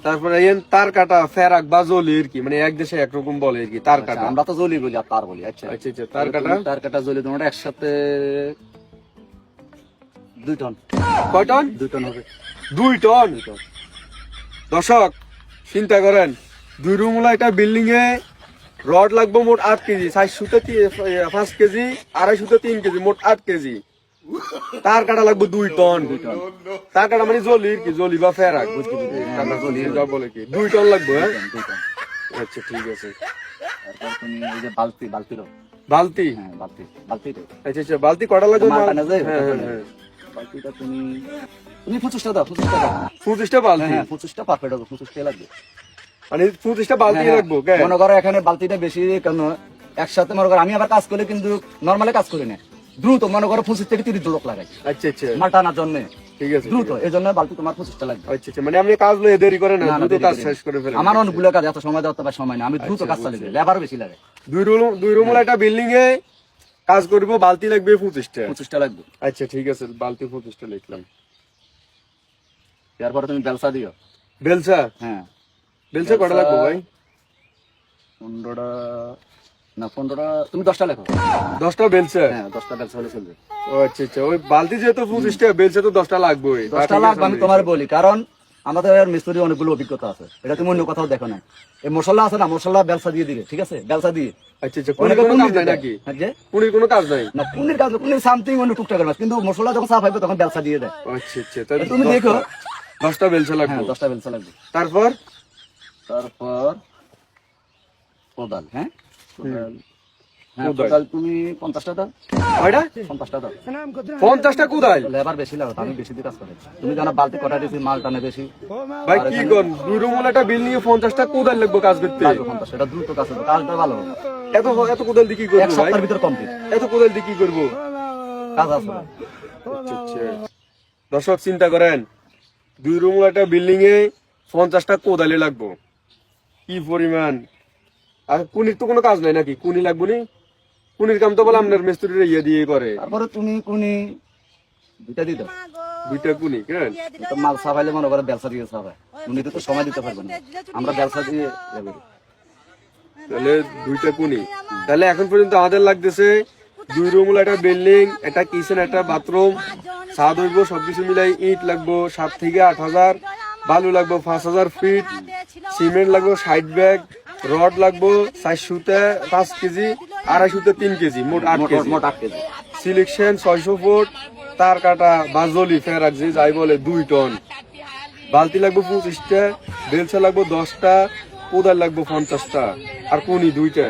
তারপরে এই তার কাটা ফেরাক বা জলি আর কি, মানে এক দেশে একরকম বলে আর কি তার কাটা। আমরা তো জলি বলি আর তার বলি। আচ্ছা আচ্ছা আচ্ছা, তার কাটা। তার কাটা জলি তোমার একসাথে 2 টন। কয় টন? 2 টন হবে। 2 টন। দর্শক চিন্তা করেন, 2 রুমলা একটা বিল্ডিং এ রড লাগবে মোট 8 কেজি, 400 তে 5 কেজি, 250 তে 3 কেজি, মোট 8 কেজি। তার কাটা লাগবে 2 টন। তার কাটা মানে জলি কি, জলি বা ফেরাক জলি যা বলে কি 2 টন লাগবে। হ্যাঁ 2 টন। আচ্ছা ঠিক আছে। তারপর তুমি এই যে বালতি, বালতির বালতি। হ্যাঁ বালতি, বালতিটা আচ্ছা আচ্ছা, বালতি কটা লাগবে? মাল টানা যায়। হ্যাঁ হ্যাঁ, বালতিটা তুমি 25টা দাও, 25টা দাও। 25টা বালতি। হ্যাঁ 25টা পারফেক্ট হবে, 25টা লাগবে। মানে 25টা বালতি হ্যাঁ, লাগবে। কেন? মনে করো এখানে বালতিটা বেশি, কেন একসাথে মনে করো আমি আবার কাজ করি কিন্তু নরমালি কাজ করি না, দ্রুত মনে করো 25 থেকে 30 লোক লাগাই আচ্ছা আচ্ছা মাল টানার জন্য। ঠিক আছে। দ্রুত এই জন্য বালতি তোমার 25টা লাগবে। আচ্ছা আচ্ছা, মানে আপনি কাজ লয়ে দেরি করেন না, না, না, দ্রুত দেরি কাজ করি না। শেষ করে ফেলেন। আমার অনেকগুলো কাজ, এত সময় দেওয়ার তো সময় না, আমি দ্রুত কাজ চালিয়ে দিই, লেবার বেশি লাগে। 2 রুম একটা বিল্ডিং এ কাজ করব, বালতি লাগবে 25টা। 25টা লাগবে। আচ্ছা ঠিক আছে, বালতি 25টা লিখলাম। এরপরে তুমি বেলসা দিও। বেলসা। হ্যাঁ বেলসা কটা লাগবে ভাই? 15টা না, 15টা, তুমি 10টা লেখো। 10টা বেলসা। হ্যাঁ 10টা বেলসা হলে চলবে। ও আচ্ছা আচ্ছা, ওই বালতি যেহেতু 25টা, বেলসা তো 10টা লাগবে। 10টা লাগবে, আমি তোমার বলি, কারণ আমাদের মিস্ত্রি অনেকগুলো অভিজ্ঞতা আছে, এটা তুমি অন্য কোথাও দেখো না। এই মশলা আছে না, মশলা বেলসা দিয়ে দিবে, ঠিক আছে, বেলসা দিয়ে। আচ্ছা আচ্ছা, কোনের কোনো কাজ নাই নাকি? যে কোনের কোনো কাজ নাই? না, কুনির কাজ, কুনির সামথিং অন্য টুকটাক কাজ, কিন্তু মশলা যখন সাফ হবে তখন বেলসা দিয়ে দেয়। আচ্ছা আচ্ছা, তাহলে তুমি দেখো। 10টা বেলসা লাগবে। হ্যাঁ 10টা বেলসা লাগবে। তারপর তারপর কোদাল। হ্যাঁ কোদাল। হ্যাঁ কোদাল। কোদাল তুমি 50টা দাও। কয়টা? 50টা দাও। 50টা কোদাল? লেবার বেশি লাগবে, আমি বেশি দিয়ে কাজ করি। তুমি জানো বালতি কটা দিয়েছি, মাল টানে বেশি ভাই কি কোন 2 রুম একটা বিল্ডিং এ 50টা কোদাল লাগবে কাজ করতে? লাগবে 50। এটা দ্রুত কাজ হবে, কাজটা ভালো হবে। এত এত কোদাল দিয়ে কি করবো এক ভাই? সপ্তাহের ভিতর কমপ্লিট এত কোদাল দিয়ে কি করবো? কাজ আছে। আচ্ছা আচ্ছা, দর্শক চিন্তা করেন, 2 রুম একটা বিল্ডিং এ 50টা কোদালে লাগবো, কি পরিমাণ। আর কুনির তো কোনো কাজ নাই নাকি? কুনি লাগবো নি? কুনির কাম তো বলে আপনার মিস্ত্রিরা ইয়ে দিয়ে করে। তারপরে তুমি কোনি 2টা দিয়ে দাও। 2টা কুনি কেন? তো মাল সাফাইলে মনে করে বেলসা দিয়ে সাফাই, উনি তো সময় দিতে পারবে না, আমরা বেলসা দিয়ে যাবো। তাহলে 2টা কুনি। তাহলে এখন পর্যন্ত আমাদের লাগতেছে 2 রুম একটা বিল্ডিং, একটা কিচেন, একটা বাথরুম, ছাদ হইব, সবকিছু মিলাই ইট লাগবো 7 থেকে 8,000, বালু লাগবো 5,000 ফিট, সিমেন্ট লাগবো 60 ব্যাগ, রড লাগবো 400 তে 5 কেজি, 250 তে 3 কেজি, মোট 8 কেজি। মোট 8 কেজি। সিলেকশন 600 ফুট, তার কাটা বা জলি ফেরাক যে যাই বলে 2 টন, বালতি লাগবো 25টা, বেলসা লাগবো 10টা, কোদাল লাগবো 50টা, আর কুনি 2টা।